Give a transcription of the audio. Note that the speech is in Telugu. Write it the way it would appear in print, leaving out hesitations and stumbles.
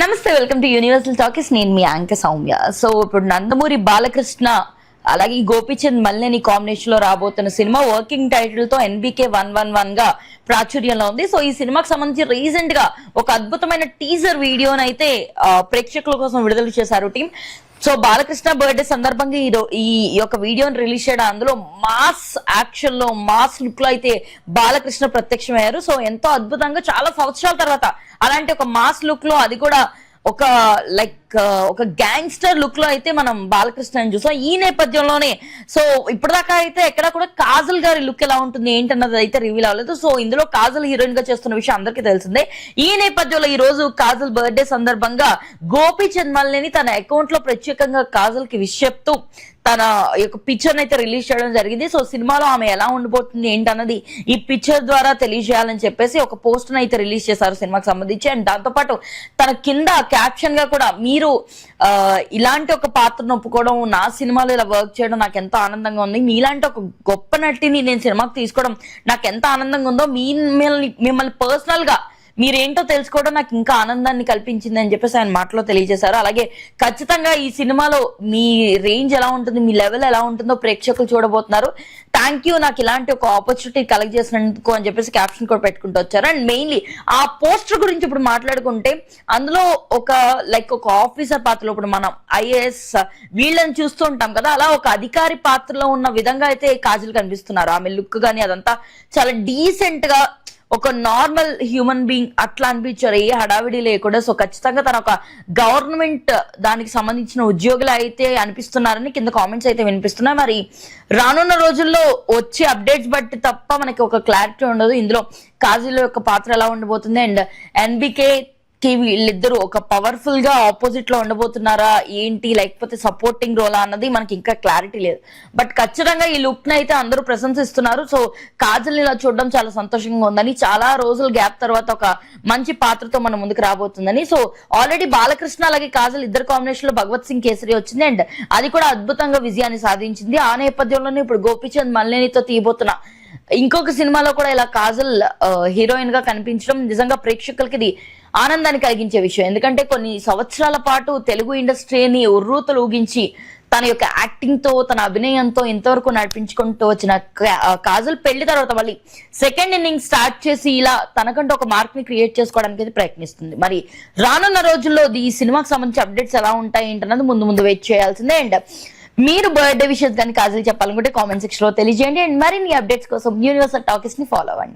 నమస్తే, వెల్కమ్ టు యూనివర్సల్ టాకీస్. నేను మీ యాంక సౌమ్య. సో ఇప్పుడు నందమూరి బాలకృష్ణ అలాగే గోపీచంద్ మల్లేని కాంబినేషన్ లో రాబోతున్న సినిమా వర్కింగ్ టైటిల్ తో NBK 111 గా ప్రాచుర్యంలో ఉంది. సో ఈ సినిమాకి సంబంధించి రీసెంట్ గా ఒక అద్భుతమైన టీజర్ వీడియోని అయితే ప్రేక్షకుల కోసం విడుదల చేశారు టీం. సో బాలకృష్ణ బర్త్డే సందర్భంగా ఈ యొక్క వీడియోని రిలీజ్ చేయడం, అందులో మాస్ యాక్షన్ లో మాస్ లుక్ లో అయితే బాలకృష్ణ ప్రత్యక్షమయ్యారు. సో ఎంతో అద్భుతంగా చాలా సంవత్సరాల తర్వాత అలాంటి ఒక మాస్ లుక్ లో, అది కూడా ఒక ఒక గ్యాంగ్స్టర్ లుక్ లో అయితే మనం బాలకృష్ణని చూసాం. ఈ నేపథ్యంలోనే సో ఇప్పటిదాకా అయితే ఎక్కడ కూడా కాజల్ గారి లుక్ ఎలా ఉంటుంది ఏంటన్నది అయితే రివీల్ అవ్వలేదు. సో ఇందులో కాజల్ హీరోయిన్ గా చేస్తున్న విషయం అందరికీ తెలిసిందే. ఈ నేపథ్యంలో ఈ రోజు కాజల్ బర్త్డే సందర్భంగా గోపీచంద్ మల్లేని తన అకౌంట్ లో ప్రత్యేకంగా కాజల్ కి విష్ చెప్తూ తన యొక్క పిక్చర్ అయితే రిలీజ్ చేయడం జరిగింది. సో సినిమాలో ఆమె ఎలా ఉండిపోతుంది ఏంటన్నది ఈ పిక్చర్ ద్వారా తెలియజేయాలని చెప్పేసి ఒక పోస్ట్ అయితే రిలీజ్ చేశారు సినిమాకి సంబంధించి. అండ్ దాంతోపాటు తన కింద క్యాప్షన్ గా కూడా, మీరు ఇలాంటి ఒక పాత్రను ఒప్పుకోవడం, నా సినిమాలో ఇలా వర్క్ చేయడం నాకు ఎంతో ఆనందంగా ఉంది, మీలాంటి ఒక గొప్ప నటిని నేను సినిమాకి తీసుకోవడం నాకు ఎంత ఆనందంగా ఉందో, మిమ్మల్ని పర్సనల్ గా మీరేంటో తెలుసుకోవడం నాకు ఇంకా ఆనందాన్ని కల్పించింది అని చెప్పేసి ఆయన మాటలో తెలియజేశారు. అలాగే ఖచ్చితంగా ఈ సినిమాలో మీ రేంజ్ ఎలా ఉంటుంది, మీ లెవెల్ ఎలా ఉంటుందో ప్రేక్షకులు చూడబోతున్నారు. థ్యాంక్ యూ, నాకు ఇలాంటి ఒక ఆపర్చునిటీ కలెక్ట్ చేసినందుకు అని చెప్పేసి క్యాప్షన్ కూడా పెట్టుకుంటూ వచ్చారు. అండ్ మెయిన్లీ ఆ పోస్టర్ గురించి ఇప్పుడు మాట్లాడుకుంటే, అందులో ఒక ఆఫీసర్ పాత్రలో, ఇప్పుడు మనం IAS వీళ్ళని చూస్తూ ఉంటాం కదా, అలా ఒక అధికారి పాత్రలో ఉన్న విధంగా అయితే కాజల్ కనిపిస్తున్నారు. ఆమె లుక్ గానీ అదంతా చాలా డీసెంట్ గా, ఒక నార్మల్ హ్యూమన్ బీయింగ్ అట్లా అనిపించారు, ఏ హడావిడి లేకుండా. సో ఖచ్చితంగా తన ఒక గవర్నమెంట్ దానికి సంబంధించిన ఉద్యోగులు అయితే అనిపిస్తున్నారని కింద కామెంట్స్ అయితే వినిపిస్తున్నాయి. మరి రానున్న రోజుల్లో వచ్చే అప్డేట్స్ బట్టి తప్ప మనకి ఒక క్లారిటీ ఉండదు ఇందులో కాజల్ యొక్క పాత్ర ఎలా ఉండబోతుంది. అండ్ NBK కి వీళ్ళిద్దరూ ఒక పవర్ఫుల్ గా ఆపోజిట్ లో ఉండబోతున్నారా ఏంటి, లేకపోతే సపోర్టింగ్ రోలా అన్నది మనకి ఇంకా క్లారిటీ లేదు. బట్ ఖచ్చితంగా ఈ లుక్ ని అయితే అందరూ ప్రశంసిస్తున్నారు. సో కాజల్ ఇలా చూడడం చాలా సంతోషంగా ఉందని, చాలా రోజుల గ్యాప్ తర్వాత ఒక మంచి పాత్రతో మన ముందుకు రాబోతుందని. సో ఆల్రెడీ బాలకృష్ణ అలాగే కాజల్ ఇద్దరు కాంబినేషన్ లో భగవత్ సింగ్ కేసరి వచ్చింది, అండ్ అది కూడా అద్భుతంగా విజయాన్ని సాధించింది. ఆ నేపథ్యంలోనే ఇప్పుడు గోపీచంద్ మల్లేనితో తీయబోతున్న ఇంకొక సినిమాలో కూడా ఇలా కాజల్ హీరోయిన్ గా కనిపించడం నిజంగా ప్రేక్షకులకి ఇది ఆనందాన్ని కలిగించే విషయం. ఎందుకంటే కొన్ని సంవత్సరాల పాటు తెలుగు ఇండస్ట్రీని ఉర్రూతలు ఊగించి తన యొక్క యాక్టింగ్ తో, తన అభినయంతో ఇంతవరకు నడిపించుకుంటూ వచ్చిన కాజల్ పెళ్లి తర్వాత మళ్ళీ సెకండ్ ఇన్నింగ్ స్టార్ట్ చేసి ఇలా తనకంటూ ఒక మార్క్ ని క్రియేట్ చేసుకోవడానికి అయితే ప్రయత్నిస్తుంది. మరి రానున్న రోజుల్లో ఈ సినిమాకి సంబంధించి అప్డేట్స్ ఎలా ఉంటాయి ఏంటన్నది ముందు వెయిట్ చేయాల్సిందే. అండ్ మీరు బర్త్డే విషయం కానీ కాజల్ చెప్పాలనుకుంటే కామెంట్ సెక్షన్ లో తెలియజేయండి. అండ్ మరిన్ని అప్డేట్స్ కోసం యూనివర్సల్ టాకీస్ ని ఫాలో అవ్వండి.